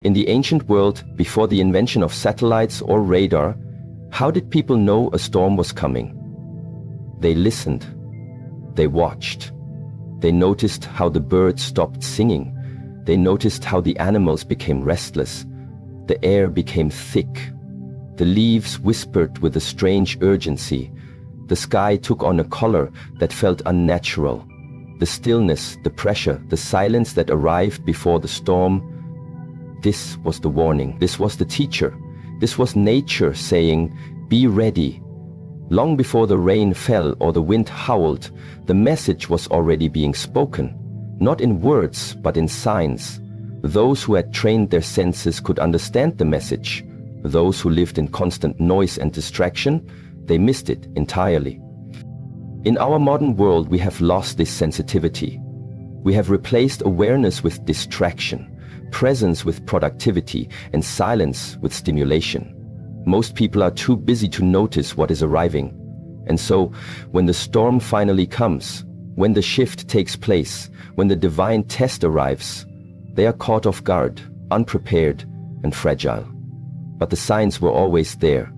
In the ancient world, before the invention of satellites or radar, how did people know a storm was coming? They listened. They watched. They noticed how the birds stopped singing. They noticed how the animals became restless. The air became thick. The leaves whispered with a strange urgency. The sky took on a color that felt unnatural. The stillness, the pressure, the silence that arrived before the storm. This was the warning. This was the teacher. This was nature saying, "Be ready." Long before the rain fell or the wind howled, the message was already being spoken, not in words, but in signs. Those who had trained their senses could understand the message. Those who lived in constant noise and distraction, they missed it entirely. In our modern world, we have lost this sensitivity. We have replaced awareness with distraction, presence with productivity, and silence with stimulation. Most people are too busy to notice what is arriving. And so, when the storm finally comes, when the shift takes place, when the divine test arrives, they are caught off guard, unprepared, and fragile. But the signs were always there.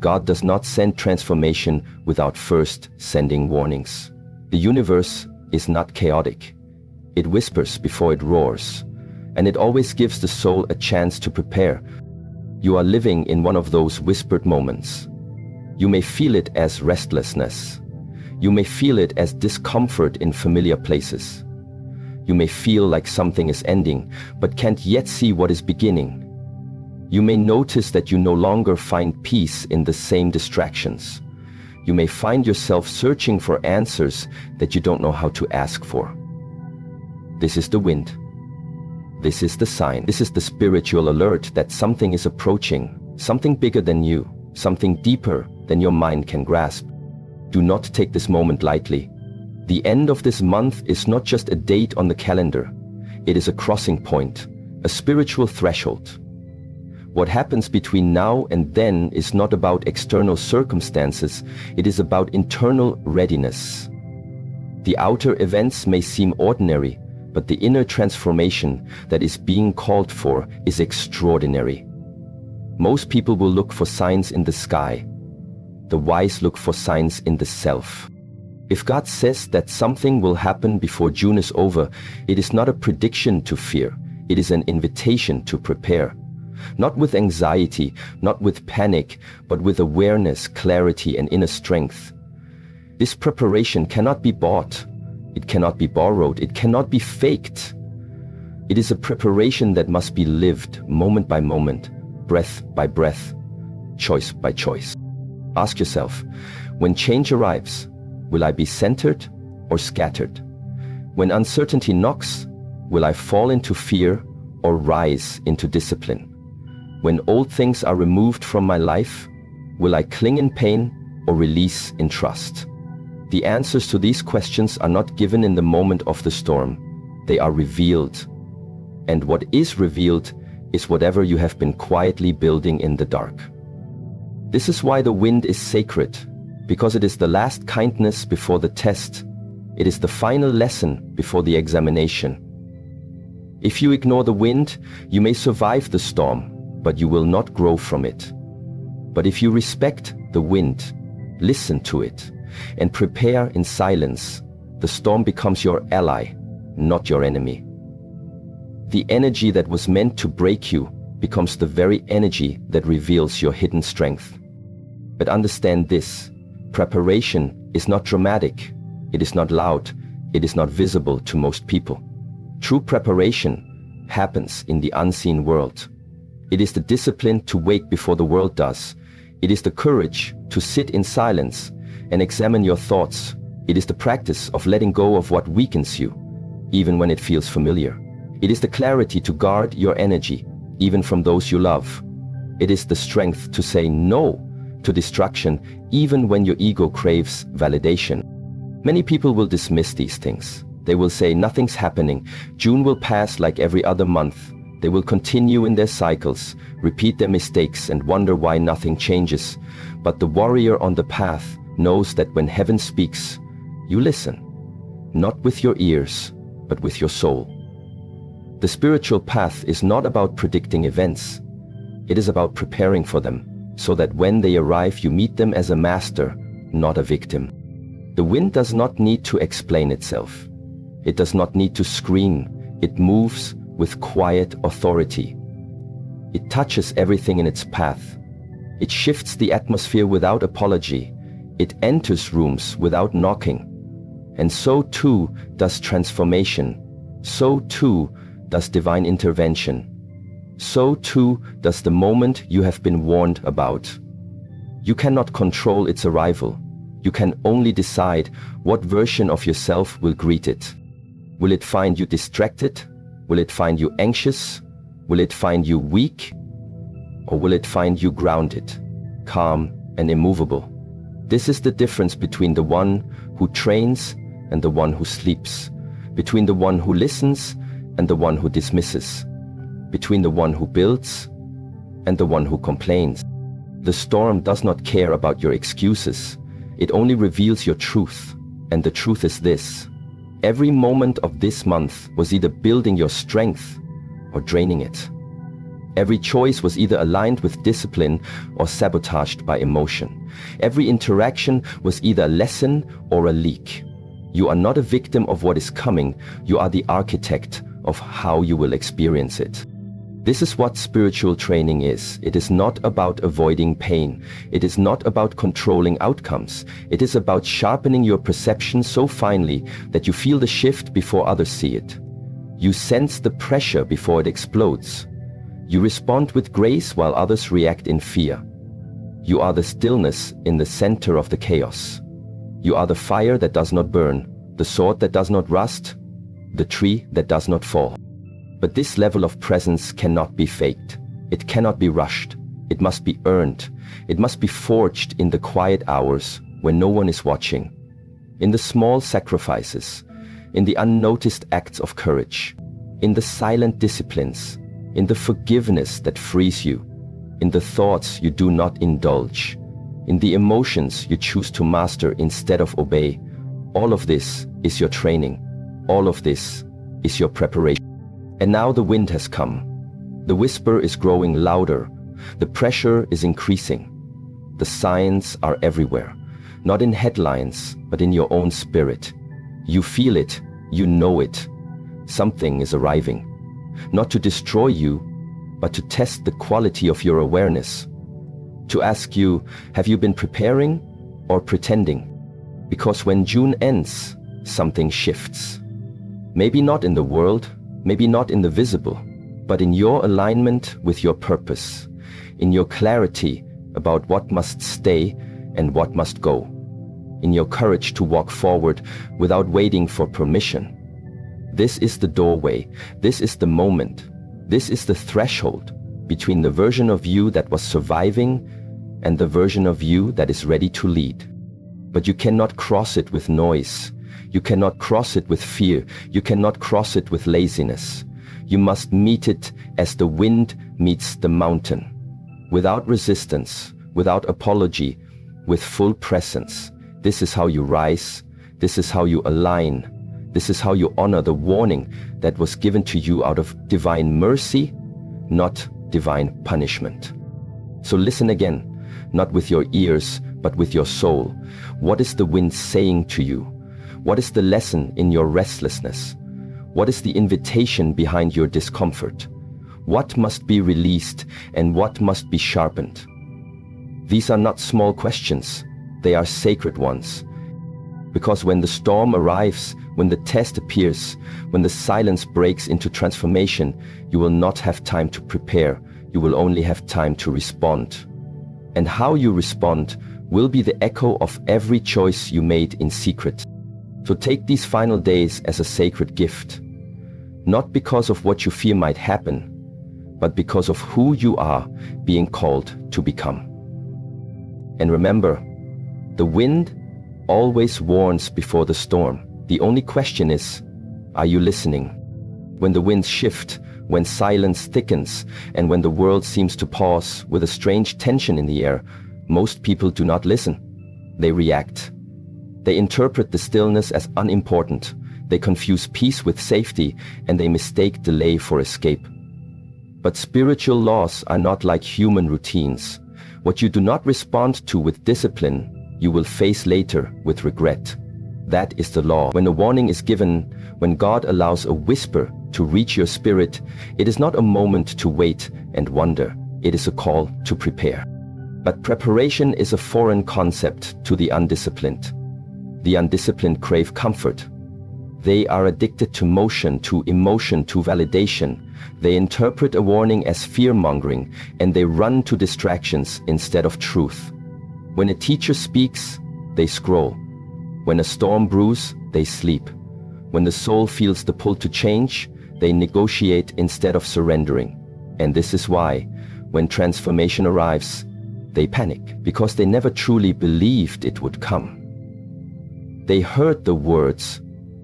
God does not send transformation without first sending warnings. The universe is not chaotic. It whispers before it roars, and it always gives the soul a chance to prepare. You are living in one of those whispered moments. You may feel it as restlessness. You may feel it as discomfort in familiar places. You may feel like something is ending, but can't yet see what is beginning. You may notice that you no longer find peace in the same distractions. You may find yourself searching for answers that you don't know how to ask for. This is the wind. This is the sign. This is the spiritual alert that something is approaching, something bigger than you, something deeper than your mind can grasp. Do not take this moment lightly. The end of this month is not just a date on the calendar. It is a crossing point, a spiritual threshold. What happens between now and then is not about external circumstances, it is about internal readiness. The outer events may seem ordinary, but the inner transformation that is being called for is extraordinary. Most people will look for signs in the sky. The wise look for signs in the self. If God says that something will happen before June is over, it is not a prediction to fear, it is an invitation to prepare. Not with anxiety, not with panic, but with awareness, clarity, and inner strength. This preparation cannot be bought. It cannot be borrowed. It cannot be faked. It is a preparation that must be lived moment by moment, breath by breath, choice by choice. Ask yourself, when change arrives, will I be centered or scattered? When uncertainty knocks, will I fall into fear or rise into discipline? When old things are removed from my life, will I cling in pain or release in trust? The answers to these questions are not given in the moment of the storm. They are revealed. And what is revealed is whatever you have been quietly building in the dark. This is why the wind is sacred, because it is the last kindness before the test. It is the final lesson before the examination. If you ignore the wind, you may survive the storm, but you will not grow from it. But if you respect the wind, listen to it, and prepare in silence, the storm becomes your ally, not your enemy. The energy that was meant to break you becomes the very energy that reveals your hidden strength. But understand this, preparation is not dramatic, it is not loud, it is not visible to most people. True preparation happens in the unseen world. It is the discipline to wake before the world does. It is the courage to sit in silence and examine your thoughts. It is the practice of letting go of what weakens you, even when it feels familiar. It is the clarity to guard your energy, even from those you love. It is the strength to say no to distraction, even when your ego craves validation. Many people will dismiss these things. They will say nothing's happening. June will pass like every other month. They will continue in their cycles, repeat their mistakes, and wonder why nothing changes. But the warrior on the path knows that when heaven speaks, you listen, not with your ears, but with your soul. The spiritual path is not about predicting events. It is about preparing for them, so that when they arrive you meet them as a master, not a victim. The wind does not need to explain itself. It does not need to scream. It moves with quiet authority. It touches everything in its path. It shifts the atmosphere without apology. It enters rooms without knocking. And so too does transformation. So too does divine intervention. So too does the moment you have been warned about. You cannot control its arrival. You can only decide what version of yourself will greet it. Will it find you distracted? Will it find you anxious? Will it find you weak? Or will it find you grounded, calm, and immovable? This is the difference between the one who trains and the one who sleeps, between the one who listens and the one who dismisses, between the one who builds and the one who complains. The storm does not care about your excuses. It only reveals your truth. And the truth is this: every moment of this month was either building your strength or draining it. Every choice was either aligned with discipline or sabotaged by emotion. Every interaction was either a lesson or a leak. You are not a victim of what is coming. You are the architect of how you will experience it. This is what spiritual training is. It is not about avoiding pain. It is not about controlling outcomes. It is about sharpening your perception so finely that you feel the shift before others see it. You sense the pressure before it explodes. You respond with grace while others react in fear. You are the stillness in the center of the chaos. You are the fire that does not burn, the sword that does not rust, the tree that does not fall. But this level of presence cannot be faked. It cannot be rushed. It must be earned. It must be forged in the quiet hours when no one is watching, in the small sacrifices, in the unnoticed acts of courage, in the silent disciplines, in the forgiveness that frees you, in the thoughts you do not indulge, in the emotions you choose to master instead of obey. All of this is your training. All of this is your preparation. And now the wind has come. The whisper is growing louder. The pressure is increasing. The signs are everywhere, not in headlines, but in your own spirit. You feel it. You know it. Something is arriving, not to destroy you, but to test the quality of your awareness. To ask you, have you been preparing or pretending? Because when June ends, something shifts. Maybe not in the world, maybe not in the visible, but in your alignment with your purpose, in your clarity about what must stay and what must go, in your courage to walk forward without waiting for permission. This is the doorway. This is the moment. This is the threshold between the version of you that was surviving and the version of you that is ready to lead. But you cannot cross it with noise. You cannot cross it with fear. You cannot cross it with laziness. You must meet it as the wind meets the mountain, without resistance, without apology, with full presence. This is how you rise. This is how you align. This is how you honor the warning that was given to you out of divine mercy, not divine punishment. So listen again, not with your ears, but with your soul. What is the wind saying to you? What is the lesson in your restlessness? What is the invitation behind your discomfort? What must be released and what must be sharpened? These are not small questions. They are sacred ones. Because when the storm arrives, when the test appears, when the silence breaks into transformation, you will not have time to prepare. You will only have time to respond. And how you respond will be the echo of every choice you made in secret. So take these final days as a sacred gift, not because of what you fear might happen, but because of who you are being called to become. And remember, the wind always warns before the storm. The only question is, are you listening? When the winds shift, when silence thickens, and when the world seems to pause with a strange tension in the air, most people do not listen. They react. They interpret the stillness as unimportant. They confuse peace with safety, and they mistake delay for escape. But spiritual laws are not like human routines. What you do not respond to with discipline, you will face later with regret. That is the law. When a warning is given, when God allows a whisper to reach your spirit, it is not a moment to wait and wonder. It is a call to prepare. But preparation is a foreign concept to the undisciplined. The undisciplined crave comfort. They are addicted to motion, to emotion, to validation. They interpret a warning as fear-mongering, and they run to distractions instead of truth. When a teacher speaks, they scroll. When a storm brews, they sleep. When the soul feels the pull to change, they negotiate instead of surrendering. And this is why, when transformation arrives, they panic, because they never truly believed it would come. They heard the words,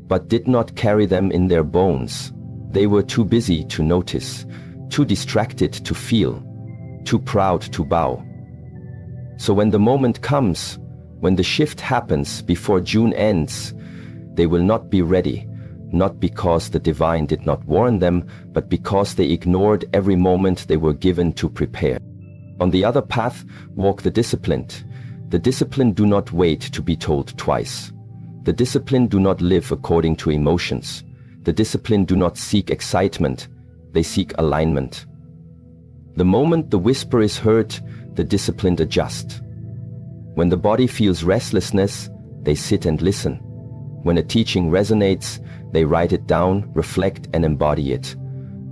but did not carry them in their bones. They were too busy to notice, too distracted to feel, too proud to bow. So when the moment comes, when the shift happens before June ends, they will not be ready, not because the divine did not warn them, but because they ignored every moment they were given to prepare. On the other path walk the disciplined. The disciplined do not wait to be told twice. The disciplined do not live according to emotions. The disciplined do not seek excitement, they seek alignment. The moment the whisper is heard, the disciplined adjust. When the body feels restlessness, they sit and listen. When a teaching resonates, they write it down, reflect, and embody it.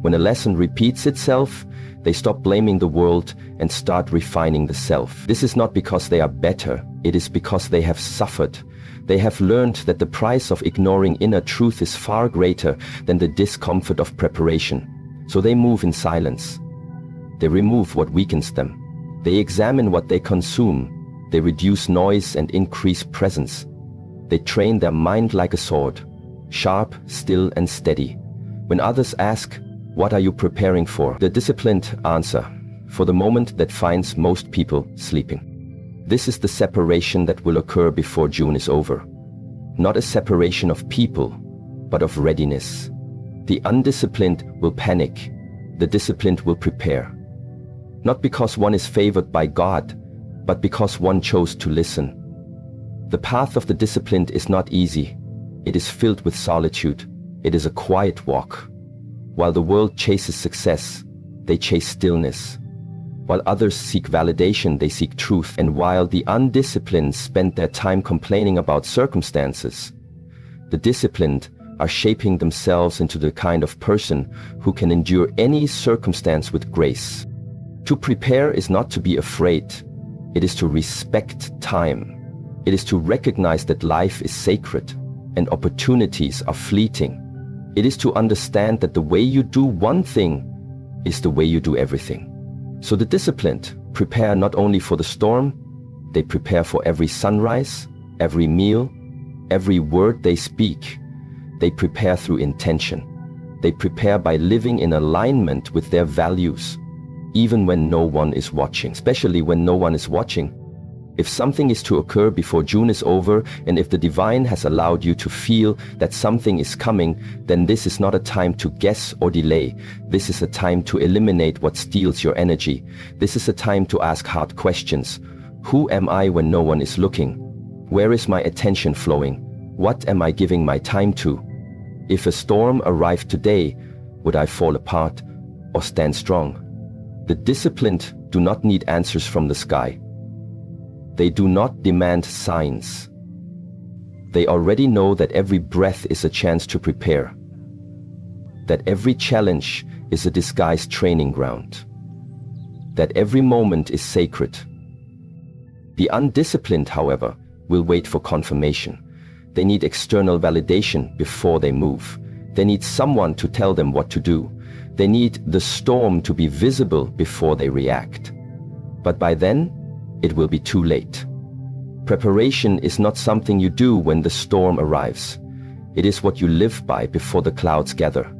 When a lesson repeats itself, they stop blaming the world and start refining the self. This is not because they are better, it is because they have suffered. They have learned that the price of ignoring inner truth is far greater than the discomfort of preparation. So they move in silence. They remove what weakens them. They examine what they consume. They reduce noise and increase presence. They train their mind like a sword, sharp, still, and steady. When others ask, "What are you preparing for?" the disciplined answer, "For the moment that finds most people sleeping." This is the separation that will occur before June is over. Not a separation of people, but of readiness. The undisciplined will panic. The disciplined will prepare. Not because one is favored by God, but because one chose to listen. The path of the disciplined is not easy. It is filled with solitude. It is a quiet walk. While the world chases success, they chase stillness. While others seek validation, they seek truth. And while the undisciplined spend their time complaining about circumstances, the disciplined are shaping themselves into the kind of person who can endure any circumstance with grace. To prepare is not to be afraid. It is to respect time. It is to recognize that life is sacred and opportunities are fleeting. It is to understand that the way you do one thing is the way you do everything. So the disciplined prepare not only for the storm, they prepare for every sunrise, every meal, every word they speak. They prepare through intention. They prepare by living in alignment with their values, even when no one is watching, especially when no one is watching. If something is to occur before June is over, and if the divine has allowed you to feel that something is coming, then this is not a time to guess or delay. This is a time to eliminate what steals your energy. This is a time to ask hard questions. Who am I when no one is looking? Where is my attention flowing? What am I giving my time to? If a storm arrived today, would I fall apart or stand strong? The disciplined do not need answers from the sky. They do not demand signs. They already know that every breath is a chance to prepare, that every challenge is a disguised training ground, that every moment is sacred. The undisciplined, however, will wait for confirmation. They need external validation before they move. They need someone to tell them what to do. They need the storm to be visible before they react. But by then, it will be too late. Preparation is not something you do when the storm arrives. It is what you live by before the clouds gather.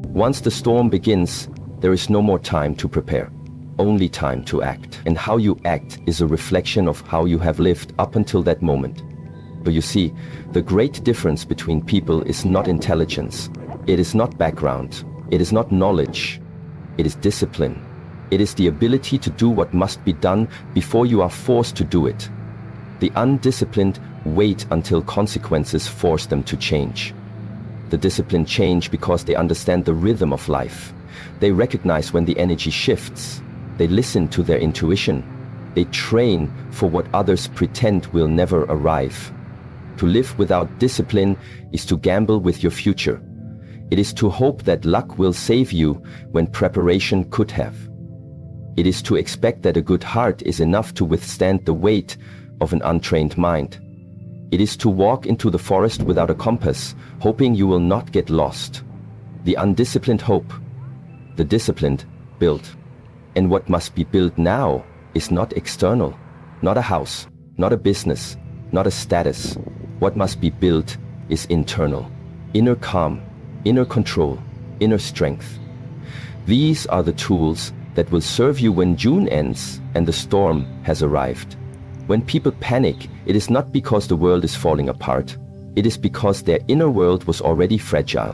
Once the storm begins, there is no more time to prepare, only time to act. And how you act is a reflection of how you have lived up until that moment. But you see, the great difference between people is not intelligence. It is not background. It is not knowledge. It is discipline. It is the ability to do what must be done before you are forced to do it. The undisciplined wait until consequences force them to change. The disciplined change because they understand the rhythm of life. They recognize when the energy shifts. They listen to their intuition. They train for what others pretend will never arrive. To live without discipline is to gamble with your future. It is to hope that luck will save you when preparation could have. It is to expect that a good heart is enough to withstand the weight of an untrained mind. It is to walk into the forest without a compass, hoping you will not get lost. The undisciplined hope. The disciplined build. And what must be built now is not external, not a house, not a business, not a status. What must be built is internal. Inner calm, inner control, inner strength. These are the tools that will serve you when June ends and the storm has arrived. When people panic, it is not because the world is falling apart. It is because their inner world was already fragile.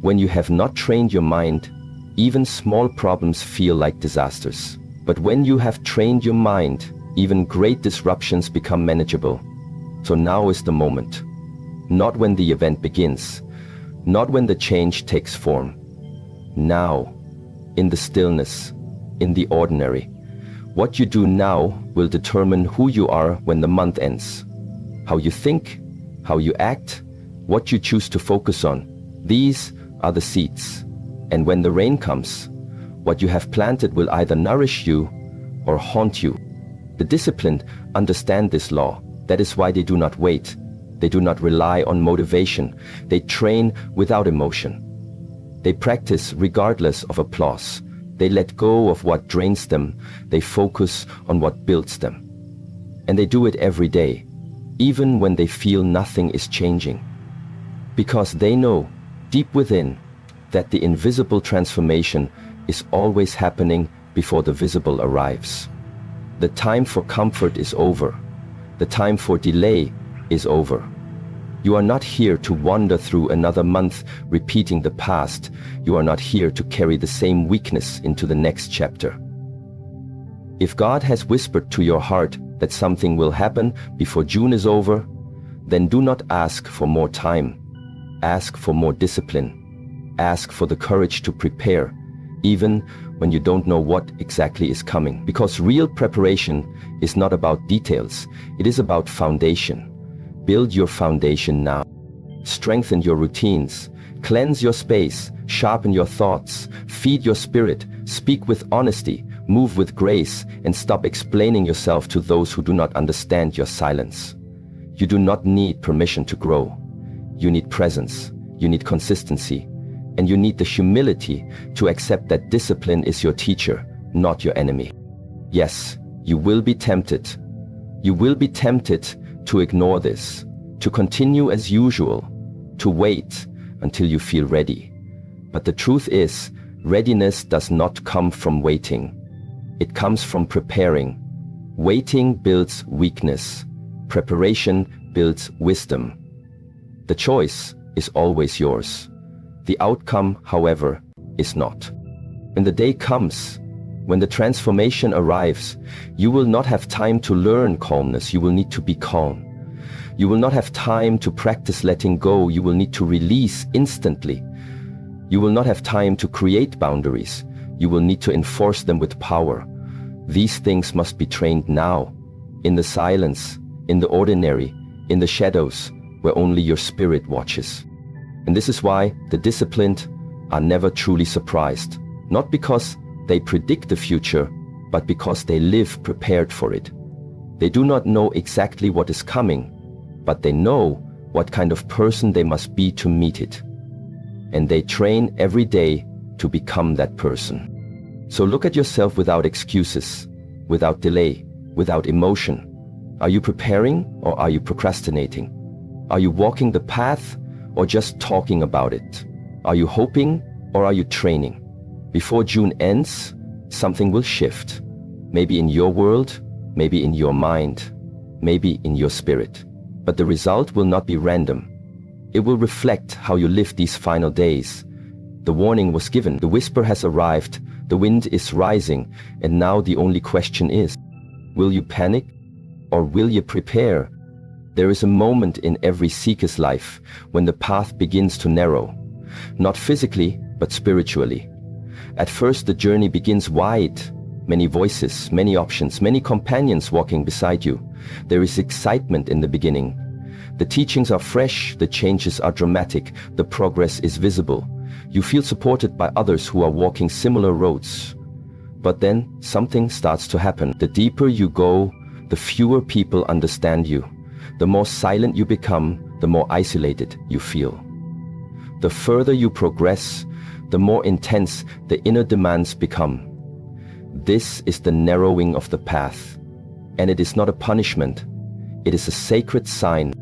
When you have not trained your mind, even small problems feel like disasters. But when you have trained your mind, even great disruptions become manageable. So now is the moment. Not when the event begins, not when the change takes form. Now, in the stillness, in the ordinary. What you do now will determine who you are when the month ends. How you think, how you act, what you choose to focus on. These are the seeds. And when the rain comes, what you have planted will either nourish you or haunt you. The disciplined understand this law. That is why they do not wait. They do not rely on motivation. They train without emotion. They practice regardless of applause. They let go of what drains them. They focus on what builds them. And they do it every day, even when they feel nothing is changing. Because they know, deep within, that the invisible transformation is always happening before the visible arrives. The time for comfort is over. The time for delay is over. You are not here to wander through another month repeating the past. You are not here to carry the same weakness into the next chapter. If God has whispered to your heart that something will happen before June is over, then do not ask for more time. Ask for more discipline. Ask for the courage to prepare, even when you don't know what exactly is coming. Because real preparation is not about details. It is about foundation. Build your foundation now. Strengthen your routines. Cleanse your space. Sharpen your thoughts. Feed your spirit. Speak with honesty. Move with grace. And stop explaining yourself to those who do not understand your silence. You do not need permission to grow. You need presence. You need consistency. And you need the humility to accept that discipline is your teacher, not your enemy. Yes, you will be tempted. You will be tempted to ignore this, to continue as usual, to wait until you feel ready. But the truth is, readiness does not come from waiting. It comes from preparing. Waiting builds weakness. Preparation builds wisdom. The choice is always yours. The outcome, however, is not. When the day comes, when the transformation arrives, you will not have time to learn calmness. You will need to be calm. You will not have time to practice letting go. You will need to release instantly. You will not have time to create boundaries. You will need to enforce them with power. These things must be trained now, in the silence, in the ordinary, in the shadows, where only your spirit watches. And this is why the disciplined are never truly surprised, not because they predict the future, but because they live prepared for it. They do not know exactly what is coming, but they know what kind of person they must be to meet it. And they train every day to become that person. So look at yourself without excuses, without delay, without emotion. Are you preparing or are you procrastinating? Are you walking the path or just talking about it? Are you hoping or are you training? Before June ends, something will shift. Maybe in your world, maybe in your mind, maybe in your spirit. But the result will not be random. It will reflect how you live these final days. The warning was given, the whisper has arrived, the wind is rising, and now the only question is, will you panic or will you prepare? There is a moment in every seeker's life when the path begins to narrow, not physically, but spiritually. At first the journey begins wide, many voices, many options, many companions walking beside you. There is excitement in the beginning. The teachings are fresh, the changes are dramatic, the progress is visible. You feel supported by others who are walking similar roads. But then something starts to happen. The deeper you go, the fewer people understand you. The more silent you become, the more isolated you feel. The further you progress, the more intense the inner demands become. This is the narrowing of the path. And it is not a punishment. It is a sacred sign.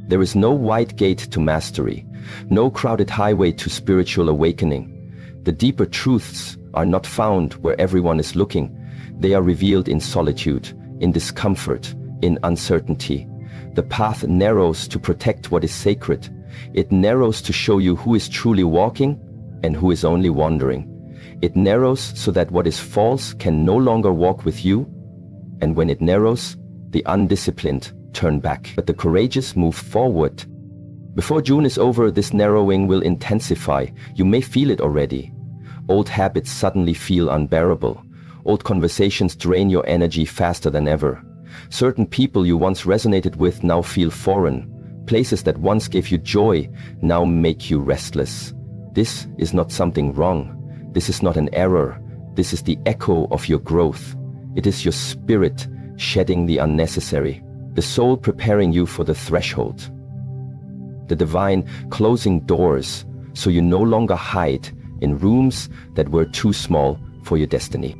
There is no wide gate to mastery, no crowded highway to spiritual awakening. The deeper truths are not found where everyone is looking. They are revealed in solitude, in discomfort, in uncertainty. The path narrows to protect what is sacred. It narrows to show you who is truly walking and who is only wandering. It narrows so that what is false can no longer walk with you. And when it narrows, the undisciplined turn back, but the courageous move forward. Before June is over, this narrowing will intensify. You may feel it already. Old habits suddenly feel unbearable. Old conversations drain your energy faster than ever. Certain people you once resonated with now feel foreign. Places that once gave you joy now make you restless. This is not something wrong. This is not an error. This is the echo of your growth. It is your spirit shedding the unnecessary. The soul preparing you for the threshold. The divine closing doors so you no longer hide in rooms that were too small for your destiny.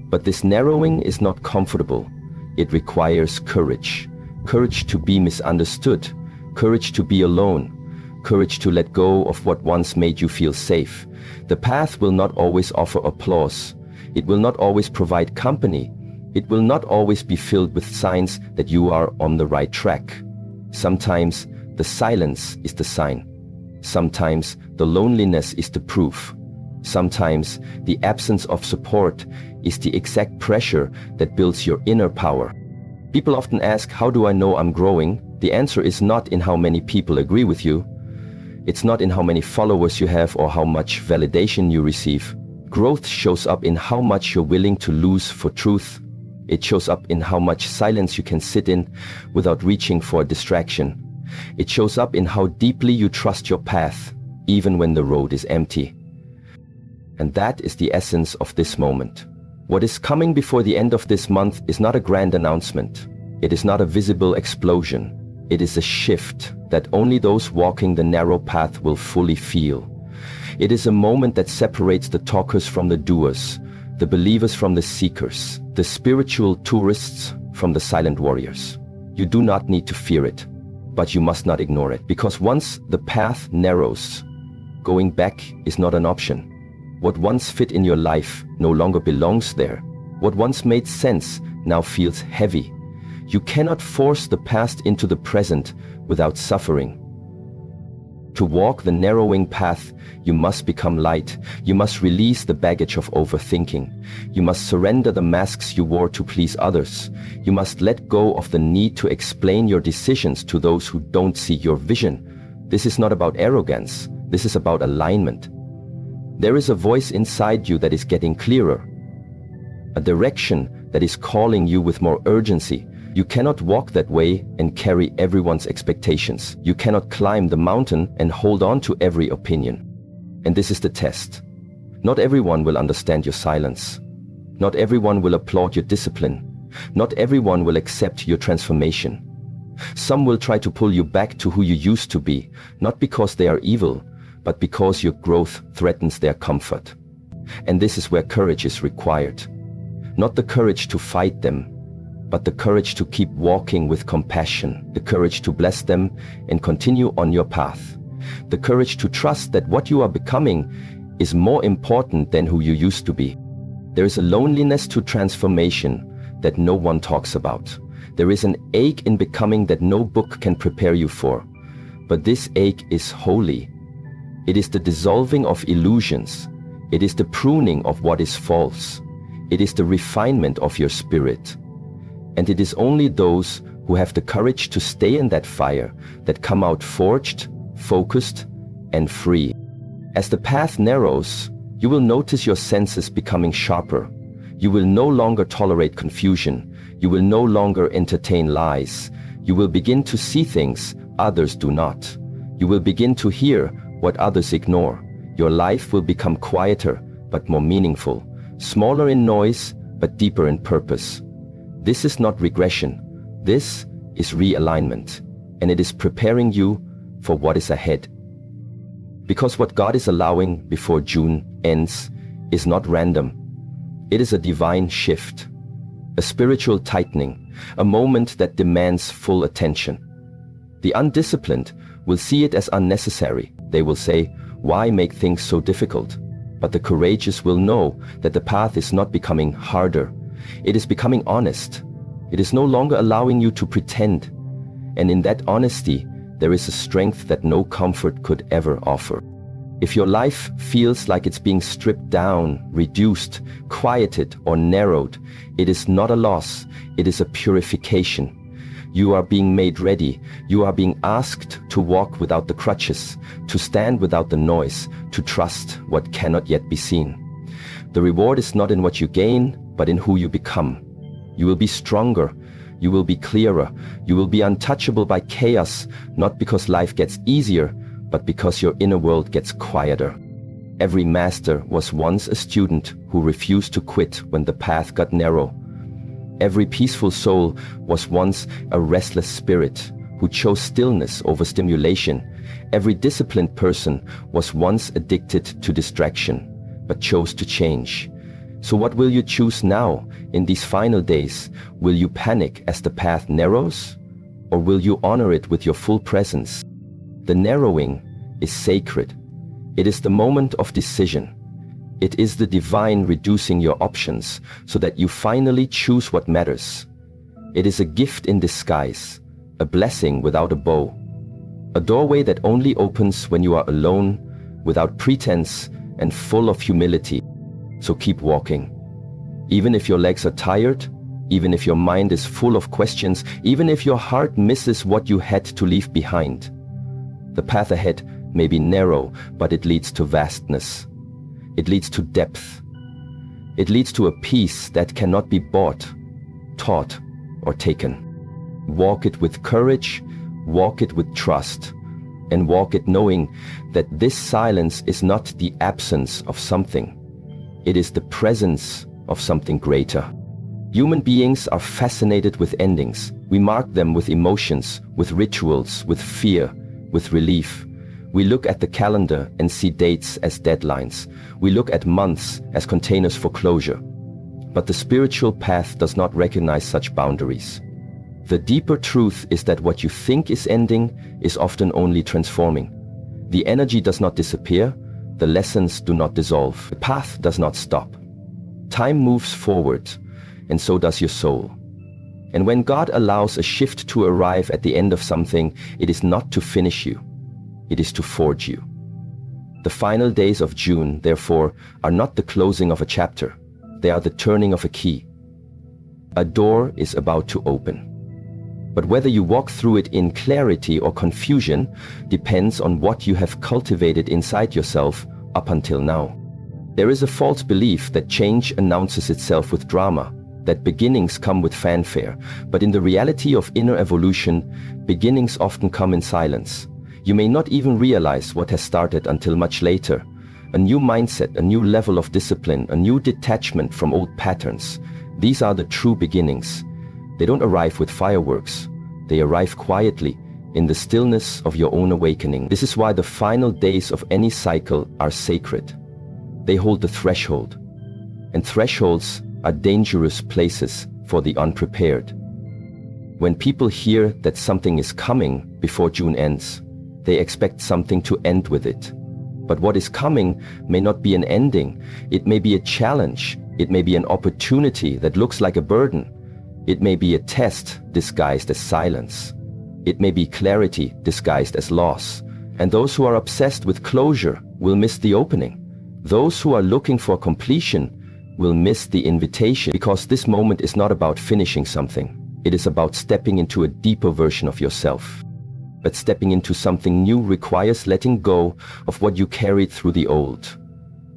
But this narrowing is not comfortable. It requires courage. Courage to be misunderstood. Courage to be alone. Courage to let go of what once made you feel safe. The path will not always offer applause. It will not always provide company. It will not always be filled with signs that you are on the right track. Sometimes the silence is the sign. Sometimes the loneliness is the proof. Sometimes the absence of support is the exact pressure that builds your inner power. People often ask, how do I know I'm growing? The answer is not in how many people agree with you. It's not in how many followers you have or how much validation you receive. Growth shows up in how much you're willing to lose for truth. It shows up in how much silence you can sit in without reaching for a distraction. It shows up in how deeply you trust your path, even when the road is empty. And that is the essence of this moment. What is coming before the end of this month is not a grand announcement. It is not a visible explosion. It is a shift that only those walking the narrow path will fully feel. It is a moment that separates the talkers from the doers, the believers from the seekers, the spiritual tourists from the silent warriors. You do not need to fear it, but you must not ignore it, because once the path narrows, going back is not an option. What once fit in your life no longer belongs there. What once made sense now feels heavy. You cannot force the past into the present without suffering. To walk the narrowing path, you must become light. You must release the baggage of overthinking. You must surrender the masks you wore to please others. You must let go of the need to explain your decisions to those who don't see your vision. This is not about arrogance. This is about alignment. There is a voice inside you that is getting clearer. A direction that is calling you with more urgency. You cannot walk that way and carry everyone's expectations. You cannot climb the mountain and hold on to every opinion. And this is the test. Not everyone will understand your silence. Not everyone will applaud your discipline. Not everyone will accept your transformation. Some will try to pull you back to who you used to be, not because they are evil, but because your growth threatens their comfort. And this is where courage is required. Not the courage to fight them, but the courage to keep walking with compassion, the courage to bless them and continue on your path, the courage to trust that what you are becoming is more important than who you used to be. There is a loneliness to transformation that no one talks about. There is an ache in becoming that no book can prepare you for. But this ache is holy. It is the dissolving of illusions. It is the pruning of what is false. It is the refinement of your spirit. And it is only those who have the courage to stay in that fire that come out forged, focused, and free. As the path narrows, you will notice your senses becoming sharper. You will no longer tolerate confusion. You will no longer entertain lies. You will begin to see things others do not. You will begin to hear what others ignore. Your life will become quieter but more meaningful, smaller in noise but deeper in purpose. This is not regression. This is realignment, and it is preparing you for what is ahead. Because what God is allowing before June ends is not random. It is a divine shift, a spiritual tightening, a moment that demands full attention. The undisciplined will see it as unnecessary. They will say, "Why make things so difficult?" But the courageous will know that the path is not becoming harder. It is becoming honest. It is no longer allowing you to pretend. And in that honesty, there is a strength that no comfort could ever offer. If your life feels like it's being stripped down, reduced, quieted, or narrowed, it is not a loss. It is a purification. You are being made ready. You are being asked to walk without the crutches, to stand without the noise, to trust what cannot yet be seen. The reward is not in what you gain, but in who you become. You will be stronger. You will be clearer. You will be untouchable by chaos, not because life gets easier, but because your inner world gets quieter. Every master was once a student who refused to quit when the path got narrow. Every peaceful soul was once a restless spirit who chose stillness over stimulation. Every disciplined person was once addicted to distraction, but chose to change. So what will you choose now, in these final days? Will you panic as the path narrows? Or will you honor it with your full presence? The narrowing is sacred. It is the moment of decision. It is the divine reducing your options so that you finally choose what matters. It is a gift in disguise, a blessing without a bow, a doorway that only opens when you are alone, without pretense, and full of humility. So keep walking. Even if your legs are tired, even if your mind is full of questions, even if your heart misses what you had to leave behind. The path ahead may be narrow, but it leads to vastness. It leads to depth. It leads to a peace that cannot be bought, taught, or taken. Walk it with courage, walk it with trust, and walk it knowing that this silence is not the absence of something. It is the presence of something greater. Human beings are fascinated with endings. We mark them with emotions, with rituals, with fear, with relief. We look at the calendar and see dates as deadlines. We look at months as containers for closure. But the spiritual path does not recognize such boundaries. The deeper truth is that what you think is ending is often only transforming. The energy does not disappear. The lessons do not dissolve. The path does not stop. Time moves forward, and so does your soul. And when God allows a shift to arrive at the end of something, it is not to finish you. It is to forge you. The final days of June, therefore, are not the closing of a chapter. They are the turning of a key. A door is about to open. But whether you walk through it in clarity or confusion depends on what you have cultivated inside yourself up until now. There is a false belief that change announces itself with drama, that beginnings come with fanfare. But in the reality of inner evolution, beginnings often come in silence. You may not even realize what has started until much later. A new mindset, a new level of discipline, a new detachment from old patterns. These are the true beginnings. They don't arrive with fireworks. They arrive quietly, in the stillness of your own awakening. This is why the final days of any cycle are sacred. They hold the threshold. And thresholds are dangerous places for the unprepared. When people hear that something is coming before June ends, they expect something to end with it. But what is coming may not be an ending. It may be a challenge. It may be an opportunity that looks like a burden. It may be a test disguised as silence. It may be clarity disguised as loss. And those who are obsessed with closure will miss the opening. Those who are looking for completion will miss the invitation, because this moment is not about finishing something. It is about stepping into a deeper version of yourself. But stepping into something new requires letting go of what you carried through the old.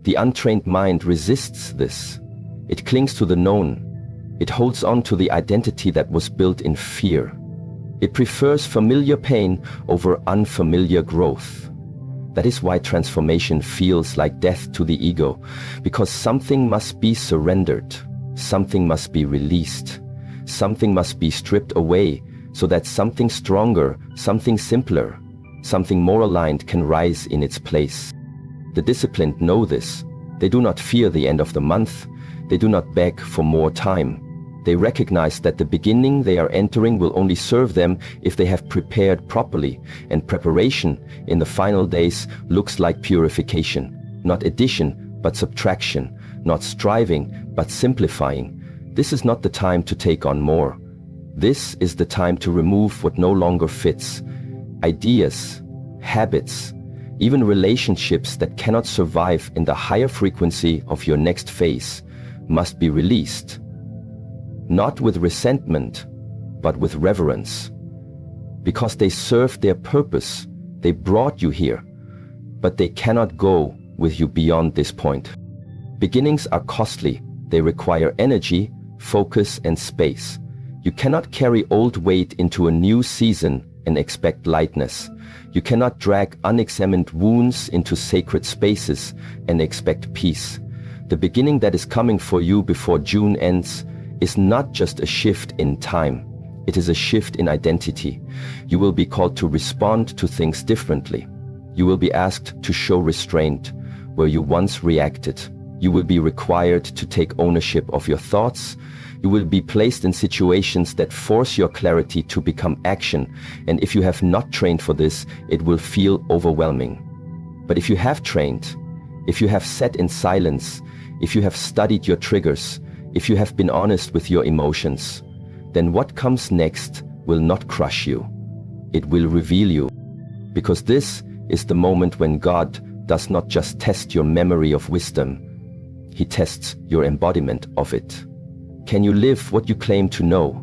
The untrained mind resists this. It clings to the known. It holds on to the identity that was built in fear. It prefers familiar pain over unfamiliar growth. That is why transformation feels like death to the ego, because something must be surrendered, something must be released, something must be stripped away, so that something stronger, something simpler, something more aligned can rise in its place. The disciplined know this. They do not fear the end of the month. They do not beg for more time. They recognize that the beginning they are entering will only serve them if they have prepared properly, and preparation in the final days looks like purification, not addition but subtraction, not striving but simplifying. This is not the time to take on more. This is the time to remove what no longer fits. Ideas, habits, even relationships that cannot survive in the higher frequency of your next phase must be released. Not with resentment, but with reverence. Because they served their purpose, they brought you here, but they cannot go with you beyond this point. Beginnings are costly. They require energy, focus, and space. You cannot carry old weight into a new season and expect lightness. You cannot drag unexamined wounds into sacred spaces and expect peace. The beginning that is coming for you before June ends is not just a shift in time. It is a shift in identity. You will be called to respond to things differently. You will be asked to show restraint where you once reacted. You will be required to take ownership of your thoughts. You will be placed in situations that force your clarity to become action. And if you have not trained for this, it will feel overwhelming. But if you have trained, if you have sat in silence, if you have studied your triggers, if you have been honest with your emotions, then what comes next will not crush you. It will reveal you. Because this is the moment when God does not just test your memory of wisdom, He tests your embodiment of it. Can you live what you claim to know?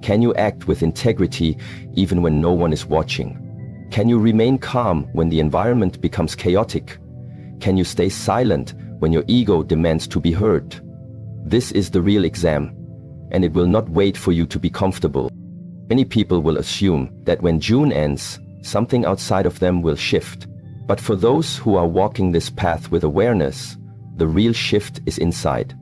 Can you act with integrity even when no one is watching? Can you remain calm when the environment becomes chaotic? Can you stay silent when your ego demands to be heard? This is the real exam, and it will not wait for you to be comfortable. Many people will assume that when June ends, something outside of them will shift. But for those who are walking this path with awareness, the real shift is inside.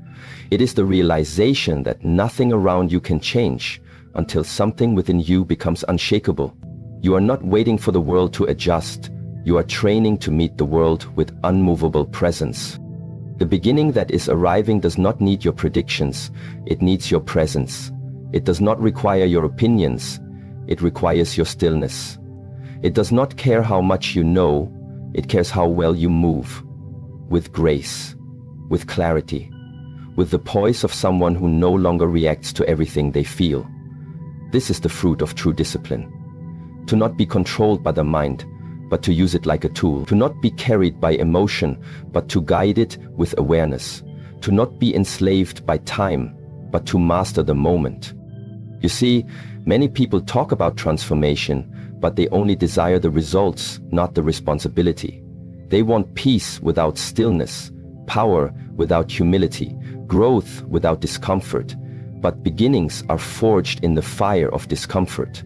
It is the realization that nothing around you can change until something within you becomes unshakable. You are not waiting for the world to adjust. You are training to meet the world with unmovable presence. The beginning that is arriving does not need your predictions. It needs your presence. It does not require your opinions. It requires your stillness. It does not care how much you know. It cares how well you move. With grace, with clarity, with the poise of someone who no longer reacts to everything they feel. This is the fruit of true discipline. To not be controlled by the mind, but to use it like a tool. To not be carried by emotion, but to guide it with awareness. To not be enslaved by time, but to master the moment. You see, many people talk about transformation, but they only desire the results, not the responsibility. They want peace without stillness, power without humility, growth without discomfort. But beginnings are forged in the fire of discomfort.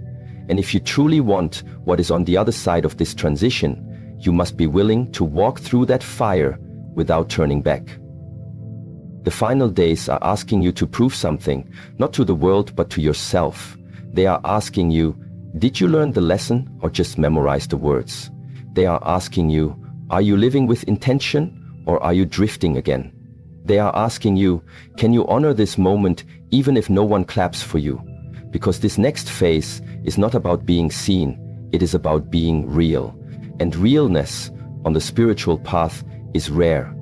And if you truly want what is on the other side of this transition, you must be willing to walk through that fire without turning back. The final days are asking you to prove something, not to the world but to yourself. They are asking you, did you learn the lesson or just memorize the words? They are asking you, are you living with intention or are you drifting again? They are asking you, can you honor this moment even if no one claps for you? Because this next phase is not about being seen, it is about being real. And realness on the spiritual path is rare.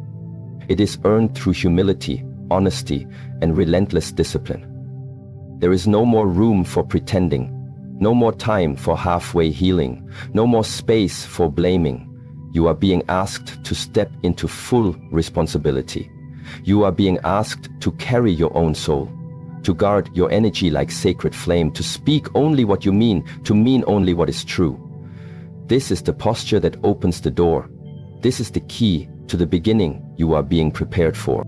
It is earned through humility, honesty, and relentless discipline. There is no more room for pretending, no more time for halfway healing, no more space for blaming. You are being asked to step into full responsibility. You are being asked to carry your own soul, to guard your energy like sacred flame, to speak only what you mean, to mean only what is true. This is the posture that opens the door. This is the key to the beginning you are being prepared for.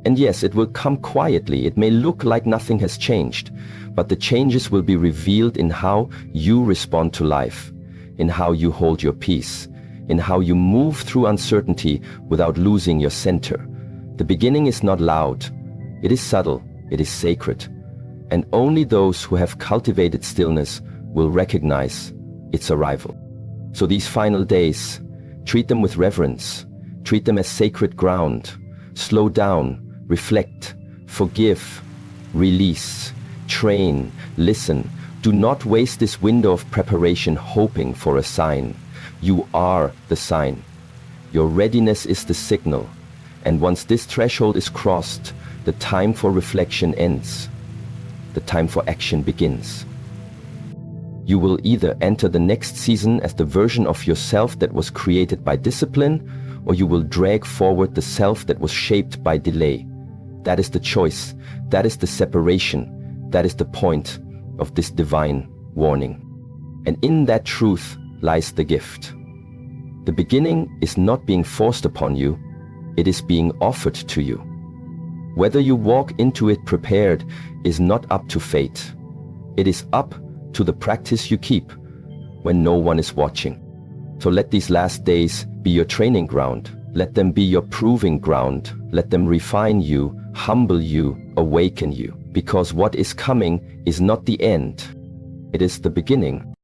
And yes, it will come quietly. It may look like nothing has changed, but the changes will be revealed in how you respond to life, in how you hold your peace, in how you move through uncertainty without losing your center. The beginning is not loud. It is subtle. It is sacred. And only those who have cultivated stillness will recognize its arrival. So these final days, treat them with reverence. Treat them as sacred ground. Slow down. Reflect, forgive, release, train, listen. Do not waste this window of preparation hoping for a sign. You are the sign. Your readiness is the signal. And once this threshold is crossed, the time for reflection ends. The time for action begins. You will either enter the next season as the version of yourself that was created by discipline, or you will drag forward the self that was shaped by delay. That is the choice. That is the separation. That is the point of this divine warning. And in that truth lies the gift. The beginning is not being forced upon you. It is being offered to you. Whether you walk into it prepared is not up to fate. It is up to the practice you keep when no one is watching. So let these last days be your training ground. Let them be your proving ground. Let them refine you, humble you, awaken you. Because what is coming is not the end. It is the beginning.